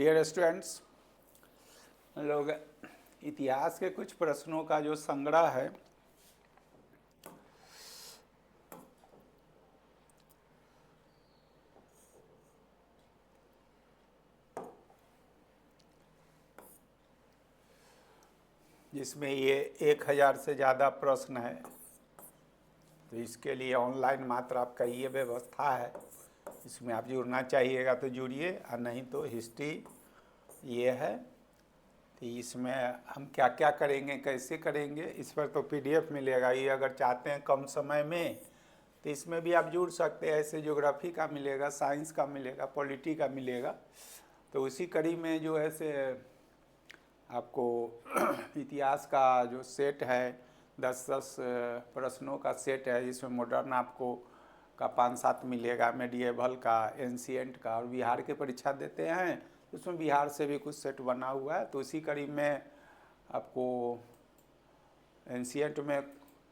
Dear students, लोग इतिहास के कुछ प्रश्नों का जो संग्रह है जिसमें ये 1000 से ज़्यादा प्रश्न है, तो इसके लिए ऑनलाइन मात्र आपका ये व्यवस्था है। इसमें आप जुड़ना चाहिएगा तो जुड़िए, और नहीं तो हिस्ट्री ये है। तो इसमें हम क्या क्या करेंगे, कैसे करेंगे, इस पर तो पीडीएफ मिलेगा। ये अगर चाहते हैं कम समय में तो इसमें भी आप जुड़ सकते हैं। ऐसे ज्योग्राफी का मिलेगा, साइंस का मिलेगा, पॉलिटी का मिलेगा। तो उसी कड़ी में जो है से आपको इतिहास का जो सेट है 10-10 प्रश्नों का सेट है, जिसमें मॉडर्न आपको का 5-7 मिलेगा, मेडिएवल का, एंशिएंट का, और बिहार के परीक्षा देते हैं उसमें बिहार से भी कुछ सेट बना हुआ है। तो उसी कड़ी में आपको एंशिएंट में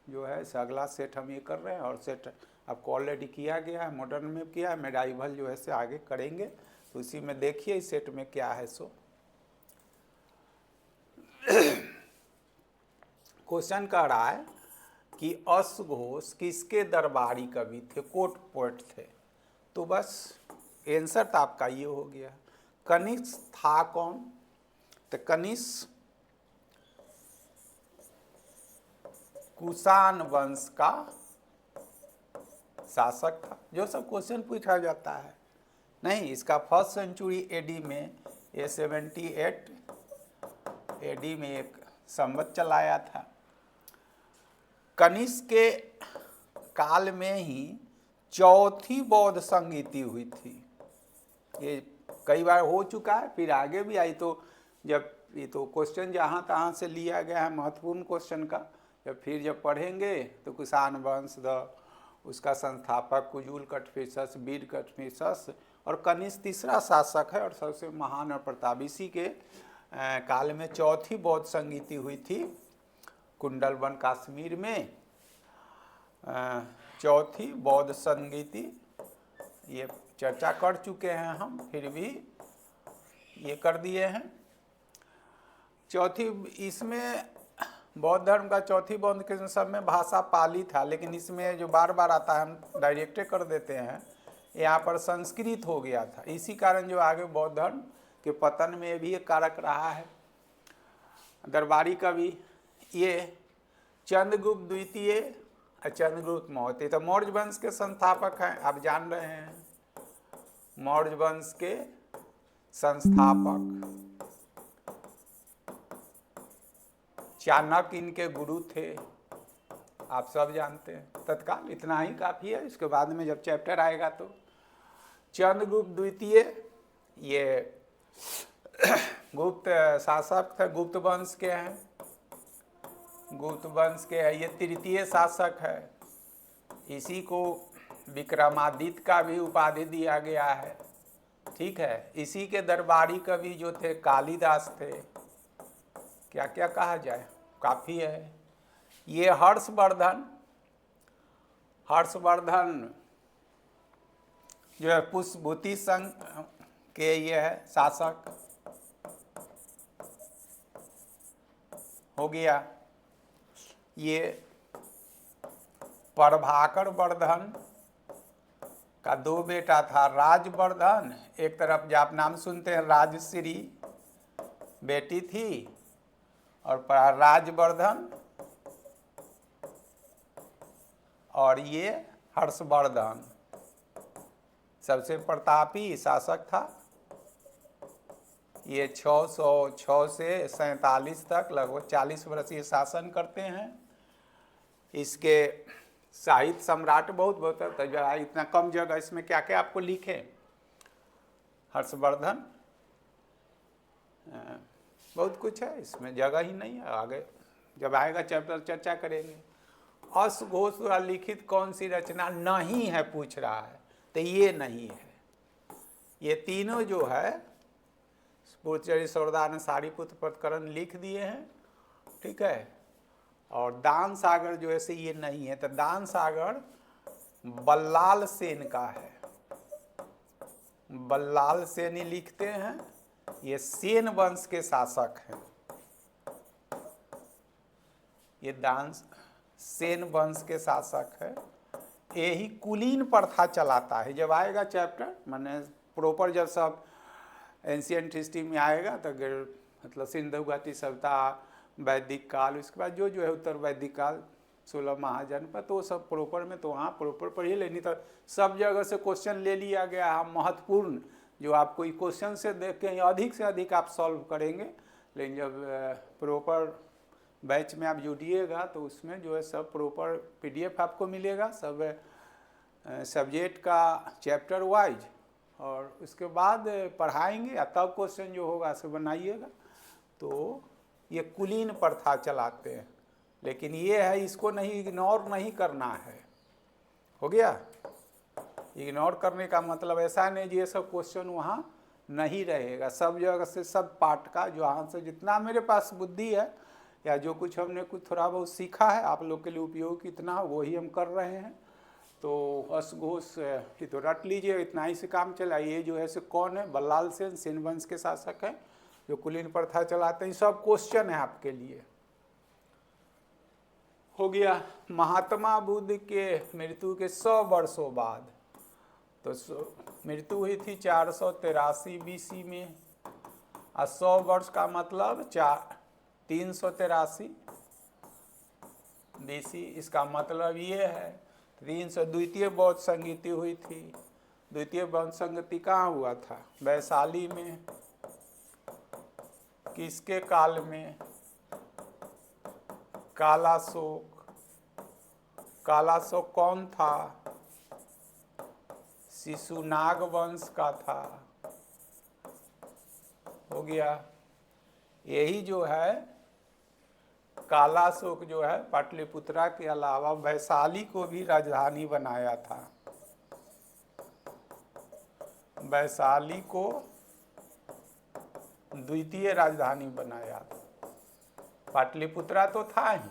जो है अगला सेट हम ये कर रहे हैं, और सेट आपको ऑलरेडी किया गया है, मॉडर्न में किया है, मेडिएवल जो है से आगे करेंगे। तो उसी में देखिए इस सेट में क्या है। सो क्वेश्चन कह रहा है कि अश्वघोष किसके दरबारी कवि थे, कोर्ट पोएट थे। तो बस आंसर तो आपका ये हो गया। कनिष्क था कौन? तो कनिष्क कुषाण वंश का शासक था। जो सब क्वेश्चन पूछा जाता है नहीं, इसका 1st सेंचुरी एडी में ये 78 एडी में एक संवत चलाया था। कनिष्क के काल में ही चौथी बौद्ध संगीति हुई थी। ये कई बार हो चुका है, फिर आगे भी आई। तो जब ये तो क्वेश्चन जहाँ तहाँ से लिया गया है महत्वपूर्ण क्वेश्चन का, जब पढ़ेंगे तो कुषाण वंश उसका संस्थापक कुजुल कटफिसस, वीर कटफिसस, और कनिष्क तीसरा शासक है और सबसे महान और प्रताप। इसी के काल में चौथी बौद्ध संगीति हुई थी कुंडलवन कश्मीर में। चौथी बौद्ध संगीति ये चर्चा कर चुके हैं हम, फिर भी ये कर दिए हैं। चौथी इसमें बौद्ध धर्म का चौथी बौद्ध के सब में भाषा पाली था, लेकिन इसमें जो बार बार आता है हम डायरेक्टे कर देते हैं, यहाँ पर संस्कृत हो गया था। इसी कारण जो आगे बौद्ध धर्म के पतन में भी एक कारक रहा है। दरबारी कवि ये चंद्रगुप्त द्वितीय, चंद्रगुप्त मौर्य, तो मौर्य वंश के संस्थापक हैं। आप जान रहे हैं मौर्य वंश के संस्थापक चाणक्य इनके गुरु थे, आप सब जानते हैं। तत्काल इतना ही काफ़ी है, इसके बाद में जब चैप्टर आएगा तो चंद्रगुप्त द्वितीय ये गुप्त शासक थे, गुप्त वंश के हैं, गुप्त वंश के है। ये तृतीय शासक है। इसी को विक्रमादित्य का भी उपाधि दिया गया है, ठीक है। इसी के दरबारी कवि जो थे कालिदास थे। क्या क्या कहा जाए, काफ़ी है। ये हर्षवर्धन जो है पुष्पभूति संघ के ये है शासक हो गया। ये प्रभाकर वर्धन का 2 बेटा था, राजवर्धन, एक तरफ जो आप नाम सुनते हैं राजश्री बेटी थी, और राजवर्धन, और ये हर्षवर्धन सबसे प्रतापी शासक था। ये 606 से 47 तक लगभग 40 वर्ष ये शासन करते हैं। इसके साहित्य सम्राट बहुत है। इतना कम जगह इसमें क्या क्या आपको लिखे। हर्षवर्धन बहुत कुछ है, इसमें जगह ही नहीं है। आगे जब आएगा चैप्टर चर्चा करेंगे। अश्वघोष द्वारा लिखित कौन सी रचना नहीं है पूछ रहा है, तो ये नहीं है। ये तीनों जो है पूर्वचर्य, सौरदान, सारीपुत्र प्रकरण लिख दिए हैं, ठीक है। और दान सागर जो है से ये नहीं है। तो दान सागर बल्लाल सेन का है, बल्लाल सेन ही लिखते हैं। ये सेन वंश के शासक हैं। ये दांस सेन वंश के शासक है। यही कुलीन प्रथा चलाता है। जब आएगा चैप्टर माने प्रॉपर जब सब एंशियंट हिस्ट्री में आएगा तो मतलब सिंधु घाटी सभ्यता, वैदिक काल, उसके बाद जो है उत्तर वैदिक काल, 16 महाजनपद, तो सब प्रॉपर में तो वहाँ प्रॉपर पढ़िए। लेकिन तो सब जगह से क्वेश्चन ले लिया गया है महत्वपूर्ण, जो आपको क्वेश्चन से देख के अधिक से अधिक आप सॉल्व करेंगे। लेकिन जब प्रॉपर बैच में आप जुड़िएगा तो उसमें जो है सब प्रॉपर PDF आपको मिलेगा, सब सब्जेक्ट का चैप्टर वाइज, और उसके बाद पढ़ाएंगे या तब क्वेश्चन जो होगा से बनाइएगा। तो ये कुलीन प्रथा चलाते हैं, लेकिन ये है इसको नहीं इग्नोर नहीं करना है। हो गया? इग्नोर करने का मतलब ऐसा नहीं ये सब क्वेश्चन वहाँ नहीं रहेगा। सब जगह से सब पार्ट का जो यहाँ से जितना मेरे पास बुद्धि है या जो कुछ हमने कुछ थोड़ा बहुत सीखा है आप लोग के लिए उपयोग कितना वही हम कर रहे हैं। तो घोष ये तो रट लीजिए, इतना ही से काम चला। ये जो है से कौन है? बल्लाल सेन, सेन वंश के शासक हैं जो कुलीन प्रथा चलाते हैं। सब क्वेश्चन है आपके लिए। हो गया। महात्मा बुद्ध के मृत्यु के 100 वर्षों बाद, तो मृत्यु हुई थी 483 BC में, और 100 वर्ष का मतलब 383 BC। इसका मतलब ये है 300 द्वितीय बौद्ध संगीति हुई थी। द्वितीय बौद्ध संगीति कहाँ हुआ था? वैशाली में। किसके काल में? कालाशोक। कालाशोक कौन था? शिशुनाग वंश का था। हो गया। यही जो है कालाशोक जो है पाटलिपुत्रा के अलावा वैशाली को भी राजधानी बनाया था। वैशाली को द्वितीय राजधानी बनाया था। पाटलिपुत्रा तो था ही।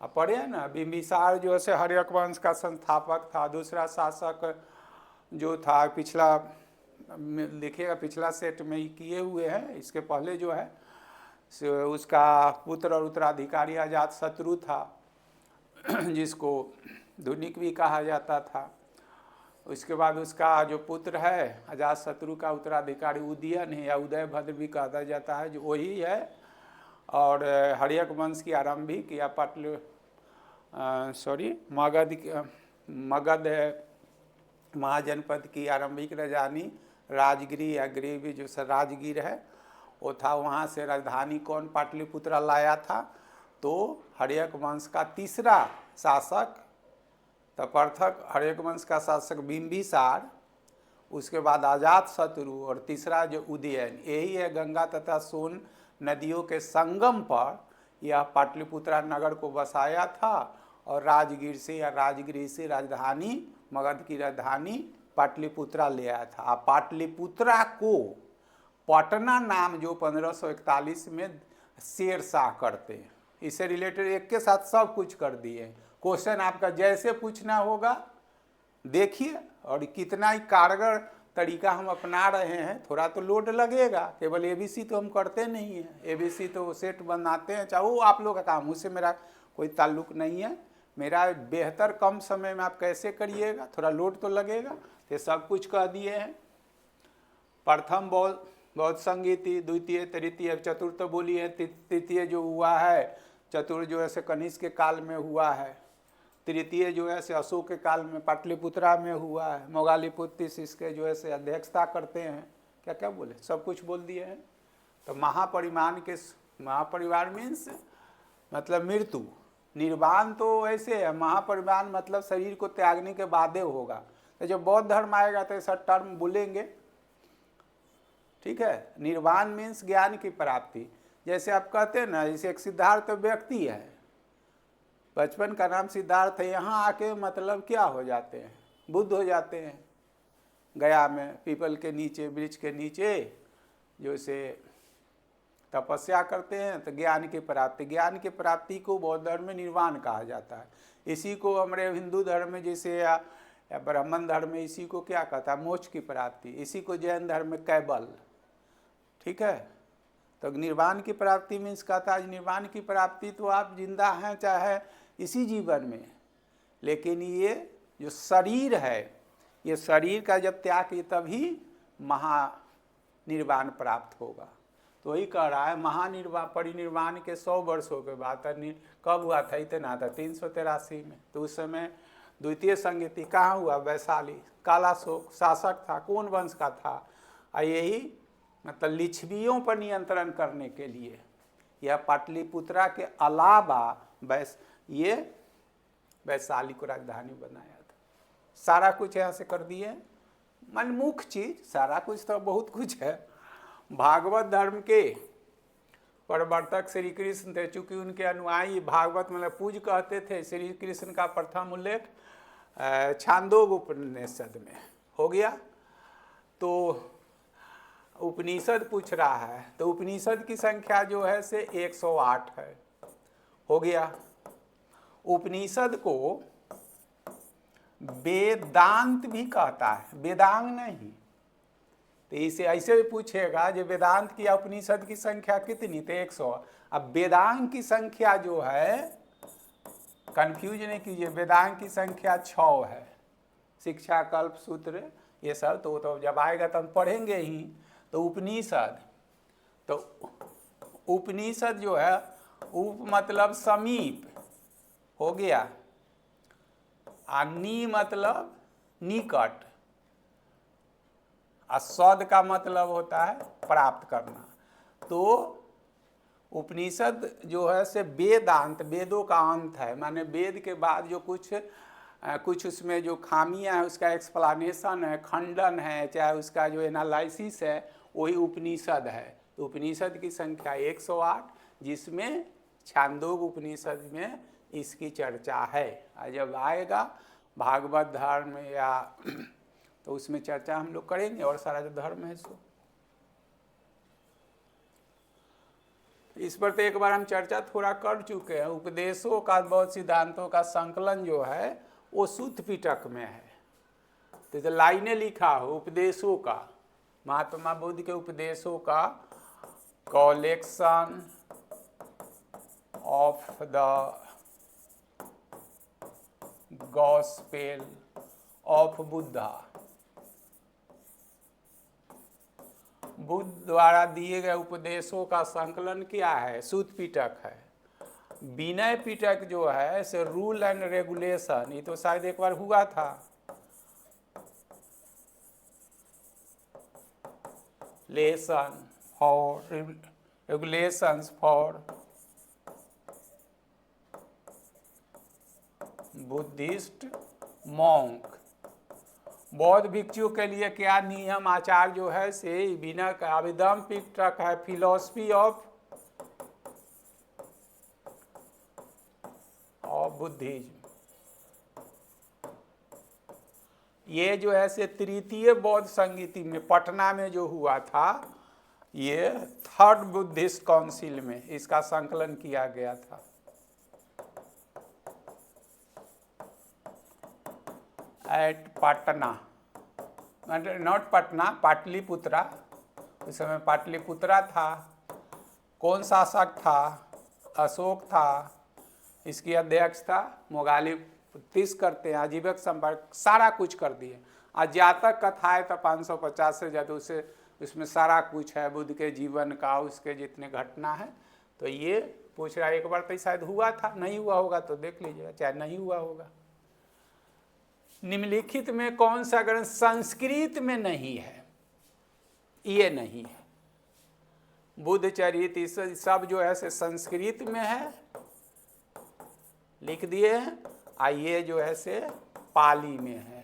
अब पढ़े ना, बिंबिसार जो है हर्यक वंश का संस्थापक था। दूसरा शासक जो था पिछला देखिएगा पिछला सेट में ही किए हुए हैं। इसके पहले जो है उसका पुत्र और उत्तराधिकारी अजातशत्रु था जिसको धुनिक भी कहा जाता था। उसके बाद उसका जो पुत्र है अजातशत्रु का उत्तराधिकारी उदयन है या उदयभद्र भी कहा जाता है, जो वही है। और हर्यक वंश की आरंभिक या मगध महाजनपद की आरंभिक राजधानी राजगिरी या ग्रीवी जो राजगीर है वो था। वहाँ से राजधानी कौन पाटलिपुत्रा लाया था? तो हर्यक वंश का तीसरा शासक तपर्थक, हर्यक वंश का शासक बिंबिसार, उसके बाद अजातशत्रु और तीसरा जो उदयन। यही है गंगा तथा सोन नदियों के संगम पर यह पाटलिपुत्रा नगर को बसाया था। और राजगीर से या राजगिरी से राजधानी मगध की राजधानी पाटलिपुत्रा ले आया था। पाटलिपुत्रा को पटना नाम जो 1541 में शेरशाह करते हैं, इससे रिलेटेड एक के साथ सब कुछ कर दिए। क्वेश्चन आपका जैसे पूछना होगा देखिए, और कितना ही कारगर तरीका हम अपना रहे हैं। थोड़ा तो लोड लगेगा, केवल ABC तो हम करते नहीं हैं। ABC तो सेट बनाते हैं, चाहे वो आप लोग का काम, उससे मेरा कोई ताल्लुक नहीं है। मेरा बेहतर कम समय में आप कैसे करिएगा, थोड़ा लोड तो लगेगा। ये सब कुछ कह दिए हैं। प्रथम बौद्ध संगीति, द्वितीय, तृतीय, चतुर्थ बोली है। तृतीय जो हुआ है, चतुर्थ जो है से कनिष्क के काल में हुआ है। तृतीय जो है से अशोक के काल में पाटलिपुत्रा में हुआ है। मोगालीपुत्र इसके जो है से अध्यक्षता करते हैं। क्या क्या बोले, सब कुछ बोल दिए हैं। तो महापरिवार मीन्स मतलब मृत्यु। निर्वाण तो ऐसे है, महापरिवार मतलब शरीर को त्यागने के बाद होगा। तो जब बौद्ध धर्म आएगा तो ऐसा टर्म बोलेंगे, ठीक है। निर्वाण मीन्स ज्ञान की प्राप्ति। जैसे आप कहते हैं ना, जैसे एक सिद्धार्थ व्यक्ति है, बचपन का नाम सिद्धार्थ है, यहाँ आके मतलब क्या हो जाते हैं? बुद्ध हो जाते हैं। गया में पीपल के नीचे, वृक्ष के नीचे जो से तपस्या करते हैं तो ज्ञान की प्राप्ति। ज्ञान की प्राप्ति को बौद्ध धर्म में निर्वाण कहा जाता है। इसी को हमारे हिंदू धर्म में जैसे या ब्राह्मण धर्म में इसी को क्या कहता है? मोक्ष की प्राप्ति। इसी को जैन धर्म में कैबल, ठीक है। तो निर्वाण की प्राप्ति मीन्स कहता है निर्वाण की प्राप्ति तो आप जिंदा हैं चाहे इसी जीवन में, लेकिन ये जो शरीर है, ये शरीर का जब त्याग किए तभी महानिर्वाण प्राप्त होगा। तो वही कह रहा है महानिर्वाण परिनिर्वाण के 100 वर्षों के बाद, कब हुआ था? इतना था 383 में। तो उस समय द्वितीय संगीति कहाँ हुआ? वैशाली। कालाशोक शासक था, कौन वंश का था? यही मतलब लिच्छवियों पर नियंत्रण करने के लिए यह पाटलिपुत्रा के अलावा ये वैशाली को राजधानी बनाया था। सारा कुछ यहाँ से कर दिए, मन मुख्य चीज, सारा कुछ तो बहुत कुछ है। भागवत धर्म के प्रवर्तक श्री कृष्ण थे, चूंकि उनके अनुयायी भागवत मतलब पूज कहते थे। श्री कृष्ण का प्रथम उल्लेख छांदोग उपनिषद में हो गया। तो उपनिषद पूछ रहा है, तो उपनिषद की संख्या जो है से 108 है, हो गया। उपनिषद को वेदांत भी कहता है, वेदांग नहीं। तो इसे ऐसे भी पूछेगा जो वेदांत की या उपनिषद की संख्या कितनी? तो 100। अब वेदांग की संख्या जो है, कंफ्यूज नहीं कीजिए, वेदांग की संख्या 6 है। शिक्षा कल्प सूत्र ये सब तो जब आएगा तो हम पढ़ेंगे ही। तो उपनिषद, तो उपनिषद जो है, उप मतलब समीप हो गया, नी मतलब निकट, सद का मतलब होता है प्राप्त करना। तो उपनिषद जो है से वेदांत, वेदों का अंत है, माने वेद के बाद जो कुछ उसमें जो खामियां है उसका एक्सप्लेनेशन है, खंडन है, चाहे उसका जो एनालिसिस है, वही उपनिषद है। तो उपनिषद की संख्या 108, जिसमें छांदोग उपनिषद में इसकी चर्चा है। जब आएगा भागवत धर्म या तो उसमें चर्चा हम लोग करेंगे, और सारा जो धर्म है सो इस पर तो एक बार हम चर्चा थोड़ा कर चुके हैं। उपदेशों का बौद्ध सिद्धांतों का संकलन जो है वो सूत्र पिटक में है। तो लाइनें लिखा हो उपदेशों का, महात्मा बुद्ध के उपदेशों का collection of the gospel of Buddha, Buddha द्वारा दिए गए उपदेशों का संकलन क्या है? सूत्र पिटक है। विनय पिटक जो है से रूल एंड रेगुलेशन, ये तो शायद एक बार हुआ था। Lesson for regulations for Buddhist monk, बौद्ध भिक्षु के लिए क्या नियम आचार जो है से बिना आवेदन पिटक है। फिलॉसफी ऑफ बुद्धिज्म, ये जो है से तृतीय बौद्ध संगीति में पटना में जो हुआ था, ये 3rd बुद्धिस्ट काउंसिल में इसका संकलन किया गया था। At Patna, not Patna, Pataliputra. उस समय पाटलिपुत्रा था। कौन शासक था? अशोक था। इसकी अध्यक्ष था मोगाली। 30 करते हैं, आजीविक संपर्क सारा कुछ कर दिए। आज जातक कथाएं तो 550 से ज़्यादा, उसमें सारा कुछ है बुद्ध के जीवन का, उसके जितने घटना है। तो ये पूछ रहा है, एक बार तो शायद हुआ था, नहीं हुआ होगा तो देख लीजिएगा, चाहे नहीं हुआ होगा। निम्नलिखित में कौन सा ग्रंथ संस्कृत में नहीं है? ये नहीं है। बुद्ध चरित्र सब जो है से संस्कृत में है, लिख दिए हैं। ये जो है से पाली में है।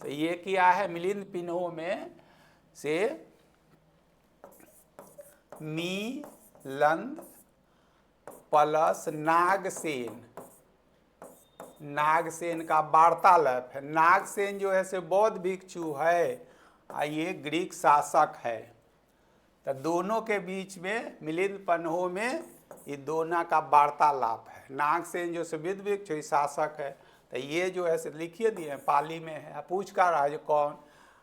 तो ये क्या है? मिलिंद पिन्हो में से मिलंद प्लस नागसेन, नागसेन का वार्तालाप है। नागसेन जो है से बौद्ध भिक्षु है, ये ग्रीक शासक है। तो दोनों के बीच में मिलिंद पिन्हो में ये दोनों का वार्तालाप है। नागसेन जो से बुद्ध भिक्षु शासक है। तो ये जो है से लिखिए दिए पाली में है। पूछ का रहा है जो कौन?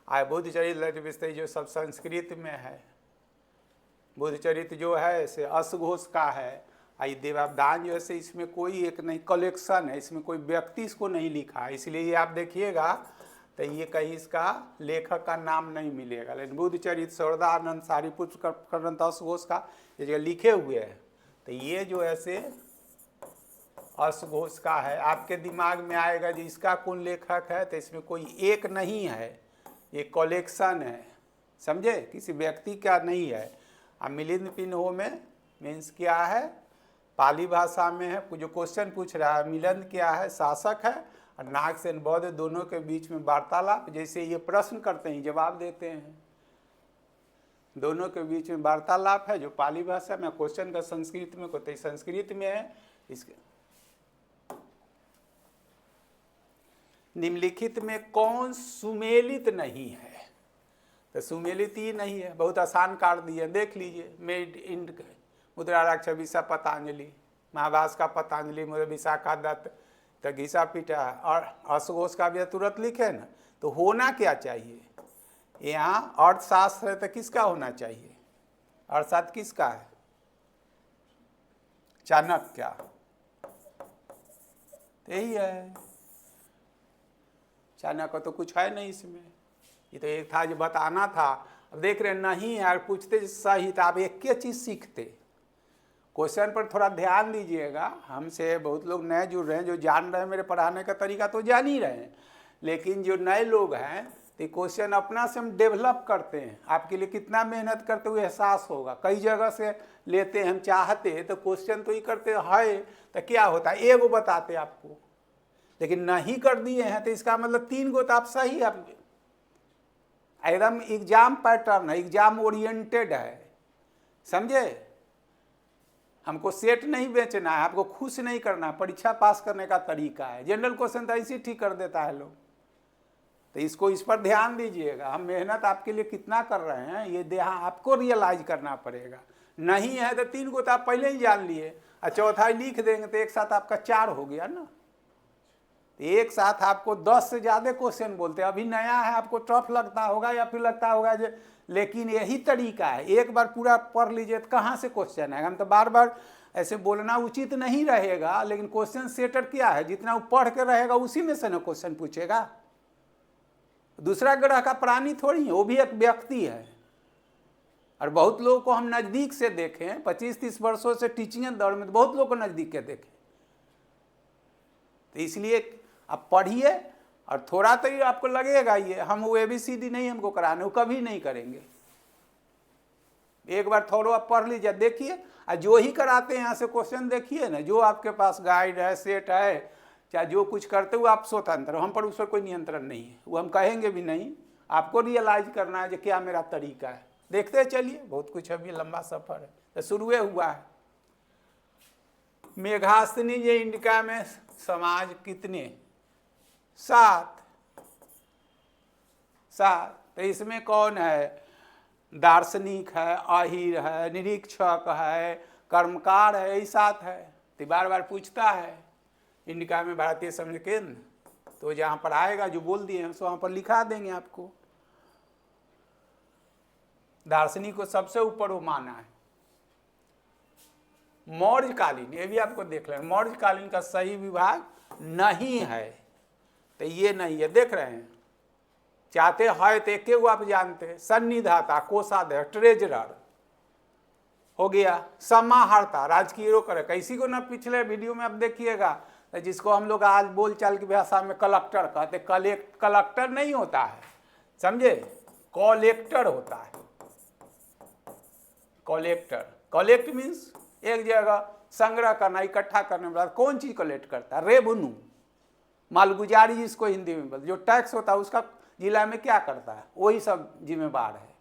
बुद्धचरित ललित विस्तृत जो सब संस्कृत में है। बुद्धचरित जो है से अश्वघोष का है। आई देवावदान जो है इसमें कोई एक नहीं कलेक्शन है, इसमें कोई व्यक्ति इसको नहीं लिखा है, इसलिए ये आप देखिएगा तो ये कहीं इसका लेखक का नाम नहीं मिलेगा। लेकिन बुद्धचरित सौरदानंद सारीपुत्र ग्रंथ अश्वघोष का ये जगह लिखे हुए हैं, तो ये जो है से अश्वघोष का है। आपके दिमाग में आएगा जी इसका कौन लेखक है, तो इसमें कोई एक नहीं है, ये कलेक्शन है, समझे, किसी व्यक्ति का नहीं है। अब मिलिंद पिन्हो में मीन्स क्या है, पाली भाषा में है, जो क्वेश्चन पूछ रहा है मिलिंद क्या है, शासक है, और नागसेन बौद्ध दोनों के बीच में वार्तालाप, जैसे ये प्रश्न करते हैं जवाब देते हैं, दोनों के बीच में वार्तालाप है जो पाली भाषा में, क्वेश्चन का संस्कृत में को संस्कृत में है। इसके निम्नलिखित में कौन सुमेलित नहीं है, तो सुमेलित ही नहीं है, बहुत आसान काट दिए, देख लीजिए। मेड इन मुद्राराक्ष विषा पतंजलि, महाभास का पतंजलि, विशाखा दत्त तो घिसा पीटा, और अश्वघोष का भी तुरंत लिखे ना। तो होना क्या चाहिए यहाँ, अर्थशास्त्र है तो किसका होना चाहिए, अर्थशास्त्र किसका है, चाणक्य, यही है। चाणक्य तो कुछ है नहीं इसमें, ये तो एक था जो बताना था। अब देख रहे नहीं यार, पूछते सही तो आप एक चीज़ सीखते। क्वेश्चन पर थोड़ा ध्यान दीजिएगा, हमसे बहुत लोग नए जुड़ रहे हैं, जो जान रहे हैं मेरे पढ़ाने का तरीका तो जान ही रहे हैं, लेकिन जो नए लोग हैं तो क्वेश्चन अपना से हम डेवलप करते हैं, आपके लिए कितना मेहनत करते हुए एहसास होगा। कई जगह से लेते हैं हम, चाहते तो क्वेश्चन तो ही करते है, तो क्या होता है एगो बताते आपको, लेकिन नहीं कर दिए हैं तो इसका मतलब 3 गो तो आप सही, आप एकदम एग्जाम पैटर्न है, एग्जाम ओरिएंटेड है, समझे। हमको सेट नहीं बेचना है, आपको खुश नहीं करना, परीक्षा पास करने का तरीका है। जनरल क्वेश्चन तो ऐसे ठीक कर देता है लोग, तो इसको इस पर ध्यान दीजिएगा। हम मेहनत आपके लिए कितना कर रहे हैं ये ध्यान आपको रियलाइज करना पड़ेगा। नहीं है तो 3 को तो आप पहले ही जान लिए, और चौथा लिख देंगे तो एक साथ आपका 4 हो गया ना। एक साथ आपको 10 से ज़्यादा क्वेश्चन बोलते हैं, अभी नया है आपको टफ लगता होगा, या फिर लगता होगा जो, लेकिन यही तरीका है, एक बार पूरा पढ़ लीजिए तो कहाँ से क्वेश्चन आएगा। हम तो बार बार ऐसे बोलना उचित नहीं रहेगा, लेकिन क्वेश्चन सेटर क्या है, जितना वो पढ़ के रहेगा उसी में से ना क्वेश्चन पूछेगा। दूसरा ग्रह का प्राणी थोड़ी है, वो भी एक व्यक्ति है। और बहुत लोगों को हम नज़दीक से देखें, 25-30 वर्षों से टीचिंग दौर में तो बहुत लोगों को नज़दीक के देखें। तो इसलिए आप पढ़िए, और थोड़ा तो ये आपको लगेगा, ये हम वो ABCD नहीं हमको कराने, वो कभी नहीं करेंगे। एक बार थोड़ा आप पढ़ लीजिए, देखिए, और जो ही कराते हैं यहाँ से क्वेश्चन देखिए ना, जो आपके पास गाइड है, सेट है, चाहे जो कुछ करते हुए आप स्वतंत्र हो, हम पर उस पर कोई नियंत्रण नहीं है, वो हम कहेंगे भी नहीं। आपको रियलाइज करना है कि क्या मेरा तरीका है। देखते चलिए, बहुत कुछ अभी लंबा सफर है, तो शुरू हुआ है। मेघास्थिनी ये इंडिका में समाज कितने, 7। तो इसमें कौन है, दार्शनिक है, आहिर है, निरीक्षक है, कर्मकार है, यही 7 है। तो बार बार पूछता है इंडिका में भारतीय समझ केंद्र, तो जहाँ पर आएगा जो बोल दिए हैं वहाँ पर लिखा देंगे आपको। दार्शनिक को सबसे ऊपर वो माना है। मौर्यकालीन, ये भी आपको देख लेना, मौर्यकालीन का सही विभाग नहीं है, तो ये नहीं है, देख रहे हैं। चाहते है तो एक आप जानते हैं, सन्निधाता, कोषाध्यक्ष, ट्रेजरर हो गया, समाहर्ता, राजकीय रोकर, किसी को ना पिछले वीडियो में आप देखिएगा, जिसको हम लोग आज बोलचाल की भाषा में कलेक्टर कहते, कलेक्टर नहीं होता है, समझे, कलेक्टर होता है। कलेक्ट मीन्स एक जगह संग्रह करना, इकट्ठा करने वाला। कौन चीज कलेक्ट करता है, रेवेन्यू, मालगुजारी जिसको हिंदी में बोलते, जो टैक्स होता है उसका जिला में क्या करता है, वही सब जिम्मेवार है,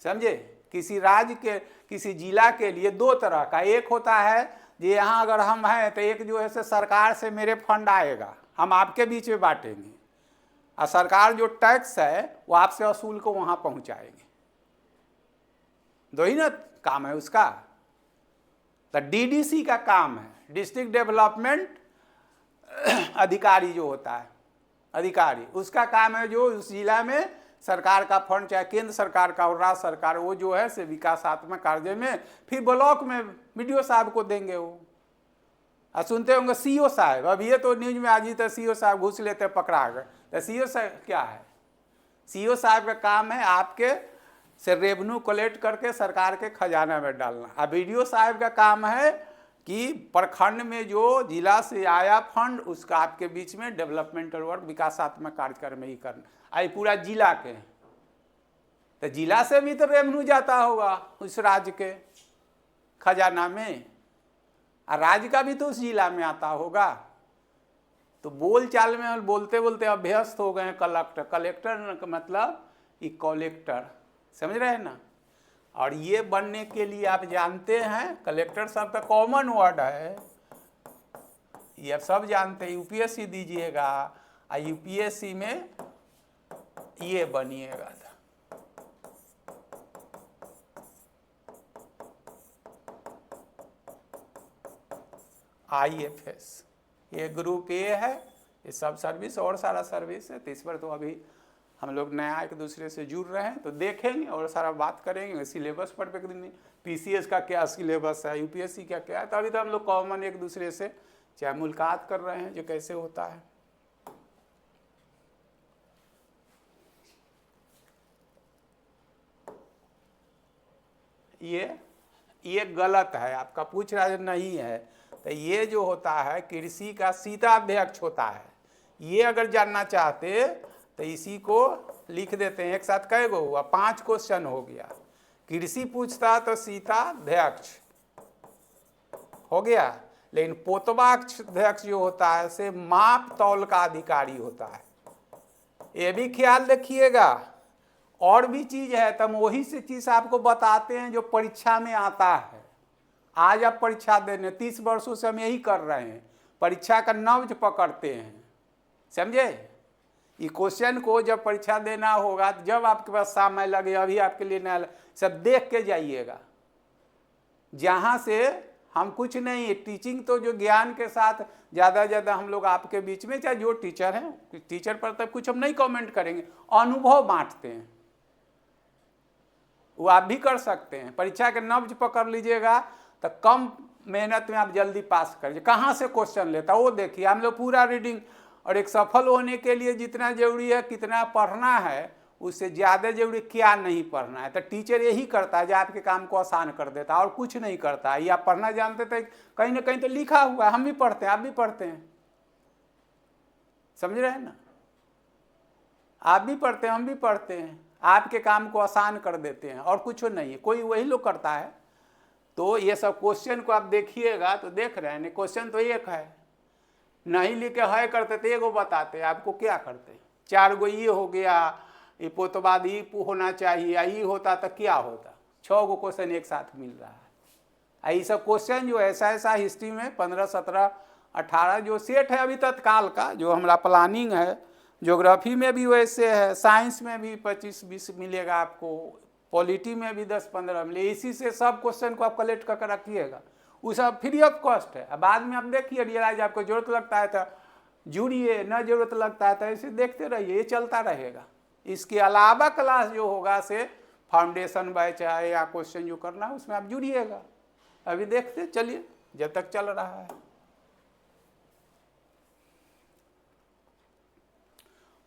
समझे। किसी राज्य के, किसी जिला के लिए 2 तरह का, एक होता है जी यहाँ अगर हम हैं तो एक जो है से सरकार से मेरे फंड आएगा, हम आपके बीच में बांटेंगे, और सरकार जो टैक्स है वो आपसे वसूल को वहाँ पहुँचाएंगे। 2 ही ना काम है उसका। तो DDC का काम है, डिस्ट्रिक्ट डेवलपमेंट अधिकारी जो होता है, अधिकारी, उसका काम है जो उस जिला में सरकार का फंड, चाहे केंद्र सरकार का और राज्य सरकार, वो जो है से विकासात्मक कार्य में फिर ब्लॉक में बीडीओ साहब को देंगे। वो सुनते होंगे सीओ साहब, अब ये तो न्यूज में आज ही तो सीओ साहब घुस लेते पकड़ा गए। तो सीओ साहब क्या है? सीओ साहब का काम है आपके से रेवेन्यू कलेक्ट करके सरकार के खजाना में डालना। अब बीडीओ साहब का काम है कि प्रखंड में जो जिला से आया फंड उसका आपके बीच में डेवलपमेंटल वर्क, विकासात्मक कार्यक्रम में ही करना। आई पूरा जिला के, तो जिला से भी तो रेवेन्यू जाता होगा उस राज्य के खजाना में, और राज्य का भी तो उस जिला में आता होगा। तो बोल चाल में बोलते बोलते अभ्यस्त हो गए हैं कलेक्टर। कलेक्टर का मतलब ये कलेक्टर, समझ रहे हैं ना। और ये बनने के लिए आप जानते हैं, कलेक्टर सब तो कॉमन वर्ड है, ये सब जानते हैं। यूपीएससी दीजिएगा और यूपीएससी में ये बनिएगा IFS, ये ग्रुप ए है, ये सब सर्विस और सारा सर्विस है। तो इस पर तो अभी हम लोग नया एक दूसरे से जुड़ रहे हैं, तो देखेंगे और सारा बात करेंगे। सिलेबस पर PCS का क्या सिलेबस है, यूपीएससी का क्या है, तो अभी तो हम लोग कॉमन एक दूसरे से चाहे मुलाकात कर रहे हैं जो कैसे होता है। ये गलत है, आपका पूछ रहा है नहीं है। तो ये जो होता है कृषि का सीधा अध्यक्ष होता है। ये अगर जानना चाहते तो इसी को लिख देते हैं। एक साथ कै गो हुआ? 5 क्वेश्चन हो गया। कृषि पूछता तो सीता अध्यक्ष हो गया, लेकिन पोतवाक्ष अध्यक्ष जो होता है से माप तौल का अधिकारी होता है। ये भी ख्याल रखिएगा। और भी चीज है, तो हम वही से चीज आपको बताते हैं जो परीक्षा में आता है। आज आप परीक्षा देने 30 वर्षों से हम यही कर रहे हैं, परीक्षा का नब्ज पकड़ते हैं, समझे। ये क्वेश्चन को जब परीक्षा देना होगा, जब आपके पास समय लगे, अभी आपके लिए नया, सब देख के जाइएगा। जहाँ से हम कुछ नहीं है, टीचिंग तो जो ज्ञान के साथ ज़्यादा ज़्यादा हम लोग आपके बीच में, चाहे जो टीचर हैं, टीचर पर तब कुछ हम नहीं कमेंट करेंगे, अनुभव बांटते हैं। वो आप भी कर सकते हैं। परीक्षा के नब्ज पकड़ लीजिएगा तो कम मेहनत में आप जल्दी पास करिए। कहाँ से क्वेश्चन लेता वो देखिए। हम लोग पूरा रीडिंग, और एक सफल होने के लिए जितना जरूरी है कितना पढ़ना है, उससे ज़्यादा जरूरी क्या नहीं पढ़ना है। तो टीचर यही करता है जो आपके काम को आसान कर देता है, और कुछ नहीं करता है। या पढ़ना जानते थे, कहीं ना कहीं तो लिखा हुआ है, हम भी पढ़ते हैं, आप भी पढ़ते हैं, समझ रहे हैं ना। आप भी पढ़ते हैं, हम भी पढ़ते हैं, आपके काम को आसान कर देते हैं, और कुछ नहीं है। कोई वही लोग करता है। तो ये सब क्वेश्चन को आप देखिएगा तो देख रहे हैं, क्वेश्चन तो एक है, नहीं लिखे है करते तो एगो बताते, आपको क्या करते 4 गो ये हो गया, ये पोतवाद ये होना चाहिए, ये होता तो क्या होता। 6 गो क्वेश्चन एक साथ मिल रहा है। ये सब क्वेश्चन जो ऐसा हिस्ट्री में 15, 17, 18 जो सेट है अभी तत्काल का, जो हमारा प्लानिंग है, ज्योग्राफी में भी वैसे है, साइंस में भी 25-20 मिलेगा आपको, पॉलिटी में भी 10-15 मिले। इसी से सब क्वेश्चन को आप कलेक्ट करके रखिएगा। वो सब फ्री ऑफ कॉस्ट है। अब बाद में आप देखिए, रियलाइज आपको जरूरत लगता है तो जुड़िए, न जरूरत लगता है तो ऐसे देखते रहिए, ये चलता रहेगा। इसके अलावा क्लास जो होगा से फाउंडेशन बैच है या क्वेश्चन जो करना है उसमें आप जुड़िएगा। अभी देखते चलिए जब तक चल रहा है।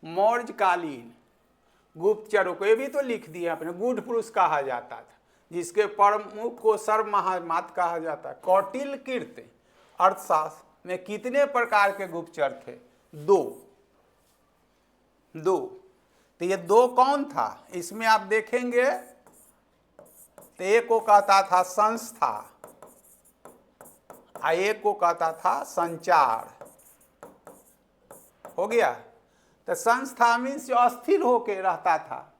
मौर्यकालीन गुप्तचरों को, ये भी तो लिख दिया आपने, गुड पुरुष कहा जाता था, जिसके प्रमुख को सर्व महामात कहा जाता है। कौटिल्य कीर्ति अर्थशास्त्र में कितने प्रकार के गुप्तचर थे? 2। तो ये 2 कौन था? इसमें आप देखेंगे तो एक को कहता था संस्था, और एक को कहता था संचार। हो गया। तो संस्था मीन्स जो अस्थिर होके रहता था,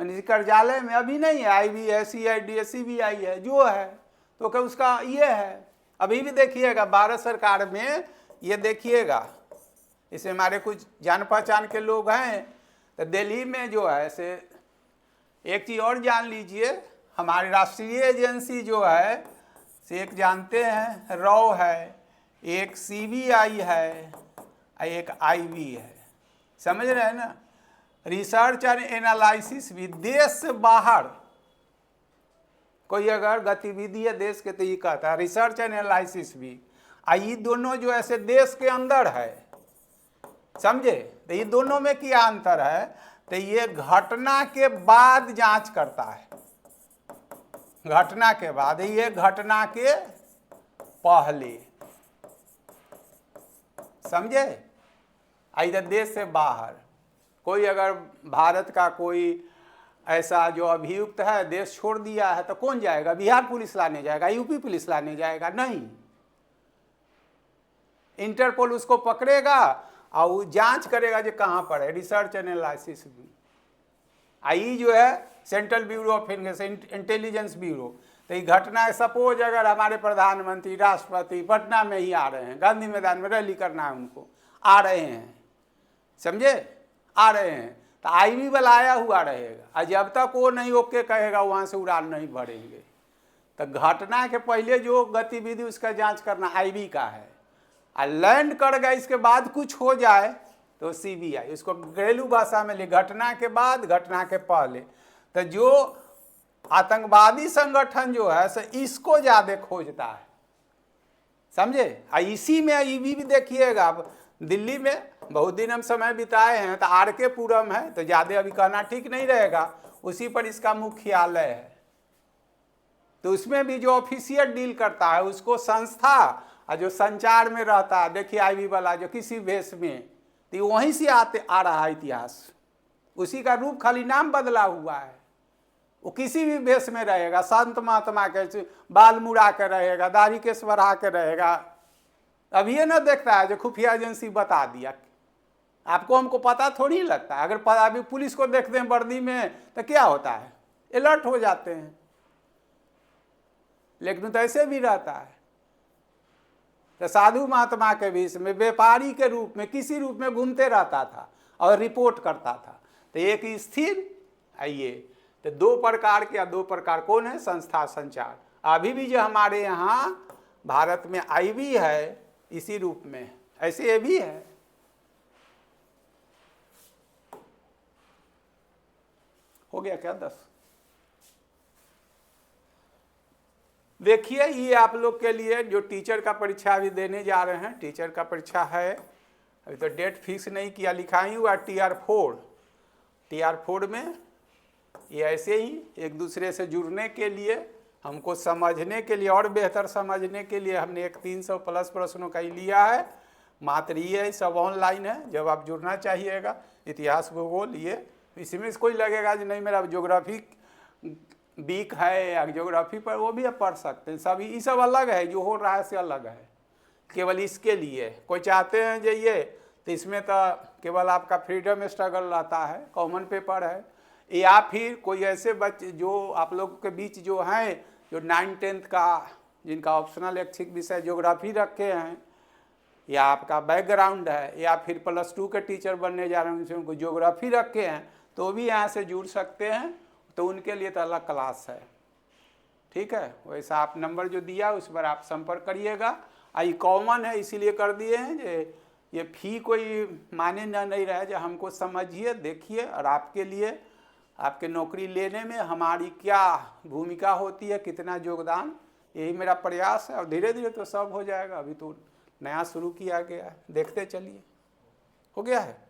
कार्यालय में अभी नहीं है, IBS, CIDSC भी आई है जो है, तो क्या उसका ये है। अभी भी देखिएगा भारत सरकार में, ये देखिएगा, इसमें हमारे कुछ जान पहचान के लोग हैं। तो दिल्ली में जो है से एक चीज़ और जान लीजिए, हमारी राष्ट्रीय एजेंसी जो है से एक जानते हैं रॉ है, एक CBI है, एक IB है। समझ रहे हैं ना। रिसर्च एंड एनालिसिस भी देश से बाहर कोई अगर गतिविधि है देश के तो ये कहता है रिसर्च एंड एनालिसिस भी। ये दोनों जो ऐसे देश के अंदर है, समझे। तो ये दोनों में क्या अंतर है, तो ये घटना के बाद जांच करता है, घटना के बाद, ये घटना के पहले, समझे। इधर देश से बाहर कोई अगर भारत का कोई ऐसा जो अभियुक्त है देश छोड़ दिया है तो कौन जाएगा, बिहार पुलिस लाने जाएगा, यूपी पुलिस लाने जाएगा, नहीं। इंटरपोल उसको पकड़ेगा और वो जांच करेगा जो कहाँ पर है, रिसर्च एंड एनालिसिस भी। आई जो है central bureau of intelligence bureau. तो ये घटना है, सपोज अगर हमारे प्रधानमंत्री राष्ट्रपति पटना में ही आ रहे हैं, गांधी मैदान में रैली करना है उनको, आ रहे हैं, समझे, आ रहे हैं, तो आईबी वाला आया हुआ रहेगा, और जब तक वो नहीं ओके कहेगा वहाँ से उड़ान नहीं भरेंगे। तो घटना के पहले जो गतिविधि उसका जांच करना आईबी का है, और लैंड कर गए इसके बाद कुछ हो जाए तो सीबीआई, उसको घरेलू भाषा में ले घटना के बाद घटना के पहले। तो जो आतंकवादी संगठन जो है सो इसको ज़्यादा खोजता है, समझे। इसी में ईवी भी देखिएगा, दिल्ली में बहुत दिन हम समय बिताए हैं, तो आर.के. पुरम है, तो ज़्यादा अभी कहना ठीक नहीं रहेगा, उसी पर इसका मुख्यालय है। तो उसमें भी जो ऑफिशियल डील करता है उसको संस्था, और जो संचार में रहता है, देखिए आईबी वाला जो किसी भेष में, तो वहीं से आ रहा है इतिहास, उसी का रूप खाली नाम बदला हुआ है। वो किसी भी भेष में रहेगा, संत महात्मा के बाल मुड़ा के रहेगा, दाढ़ी केस बढ़ा के रहेगा। अब ये ना देखता है जो खुफिया एजेंसी बता दिया, आपको हमको पता थोड़ी लगता है। अगर अभी पुलिस को देखते हैं वर्दी में तो क्या होता है, अलर्ट हो जाते हैं, लेकिन तो ऐसे भी रहता है। तो साधु महात्मा के बीच में व्यापारी के रूप में किसी रूप में घूमते रहता था और रिपोर्ट करता था। तो एक स्थिर आइए, तो दो प्रकार के, या दो प्रकार कौन है, संस्था संचार। अभी भी जो हमारे यहाँ भारत में आईबी है इसी रूप में, ऐसे ये भी है। हो गया क्या 10? देखिए ये आप लोग के लिए जो टीचर का परीक्षा अभी देने जा रहे हैं, टीचर का परीक्षा है, अभी तो डेट फिक्स नहीं किया, लिखा ही हुआ TR4 में। ये ऐसे ही एक दूसरे से जुड़ने के लिए, हमको समझने के लिए और बेहतर समझने के लिए हमने एक 300 प्लस प्रश्नों का ही लिया है। मात्र ये सब ऑनलाइन है, जब आप जुड़ना चाहिएगा, इतिहास भूगोल ये, इसमें से कोई लगेगा कि नहीं मेरा ज्योग्राफी वीक है या ज्योग्राफी पर, वो भी आप पढ़ सकते हैं। सभी ये सब अलग है, जो हो रहा है से अलग है, केवल इसके लिए। कोई चाहते हैं जाइए तो इसमें तो केवल आपका फ्रीडम स्ट्रगल रहता है, कॉमन पेपर है, या फिर कोई ऐसे बच्चे जो आप लोग के बीच जो हैं जो 9th-10th का जिनका ऑप्शनल ऐच्छिक विषय ज्योग्राफी रखे हैं, या आपका बैकग्राउंड है, या फिर +2 के टीचर बनने जा रहे हैं उनको ज्योग्राफी रखे हैं, तो भी यहाँ से जुड़ सकते हैं। तो उनके लिए तो अलग क्लास है, ठीक है। वैसा आप नंबर जो दिया उस पर आप संपर्क करिएगा। ये कॉमन है इसीलिए कर दिए हैं, ये फी कोई माने नहीं रहे, जो हमको समझिए, देखिए, और आपके लिए आपके नौकरी लेने में हमारी क्या भूमिका होती है, कितना योगदान, यही मेरा प्रयास है। और धीरे धीरे तो सब हो जाएगा, अभी तो नया शुरू किया गया है, देखते चलिए। हो गया है।